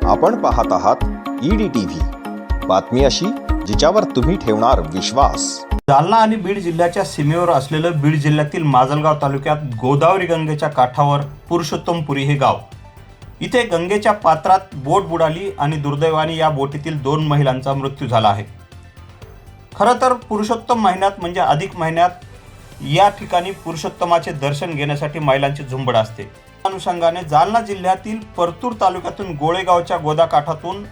आपण पाहत आहात EDTV, बातमी अशी जिच्यावर तुम्ही ठेवणार विश्वास। जालना आणि बीड जिल्ह्याच्या सीमेवर असलेलं बीड जिल्ह्यातील माजलगाव तालुक्यात गोदावरी गंगेच्या काठावर पुरुषोत्तमपुरी हे गाव। इथे गंगेच्या पात्रात बोट बुडाली आणि दुर्दैवाने या बोटीतील 2 महिलांचा मृत्यू झाला आहे। खरं तर पुरुषोत्तम महिन्यात म्हणजे अधिक महिन्यात या ठिकाणी पुरुषोत्तमाचे दर्शन घेण्यासाठी महिलांची झुंबड असते। त्या अनुषंगाने जालना जिल्ह्यातील परतूर तालुक्यातून गोळेगावच्या गोदा काठातून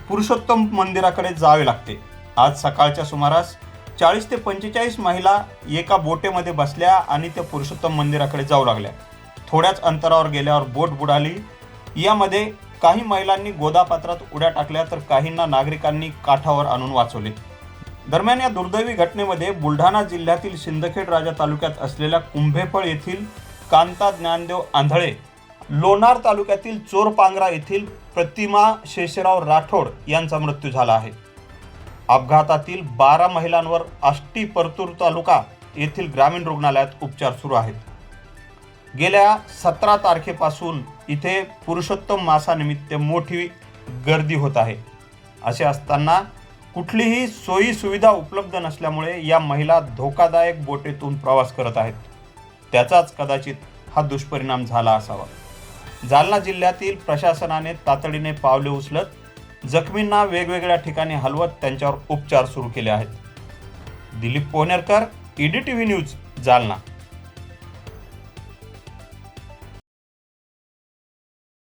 पुरुषोत्तम मंदिराकडे जावे लागते। आज सकाळच्या सुमारास 40 ते 45 महिला एका बोटेमध्ये बसल्या आणि त्या पुरुषोत्तम मंदिराकडे जाऊ लागल्या। थोड्याच अंतरावर गेल्यावर बोट बुडाली। यामध्ये काही महिलांनी गोदा पात्रात उड्या टाकल्या तर काहींना नागरिकांनी काठावर आणून वाचवले। दरम्यान या दुर्दैवी घटनेमध्ये बुलढाणा जिल्ह्यातील सिंदखेड राजा तालुक्यात असलेल्या कुंभेफळ येथील कांता ज्ञानदेव आंधळे, लोणार तालुक्यातील चोरपांगरा येथील प्रतिमा शेषराव राठोड यांचा मृत्यू झाला आहे। अपघातातील 12 महिलांवर आष्टी परतूर तालुका येथील ग्रामीण रुग्णालयात उपचार सुरू आहेत। गेल्या 17 तारखेपासून इथे पुरुषोत्तम मासानिमित्त मोठी गर्दी होत आहे। असे असताना कुठलीही सोयी सुविधा उपलब्ध नसल्यामुळे या महिला धोकादायक बोटीतून प्रवास करत आहेत। त्याचाच कदाचित हा दुष्परिणाम झाला असावा। जालना जिल्ह्यातील प्रशासनाने तातडीने पावले उचलत जखमींना वेगवेगळ्या ठिकाणी हलवत त्यांच्यावर उपचार सुरू केले आहेत। Dilip Pohanerkar, EDTV news, Jalna.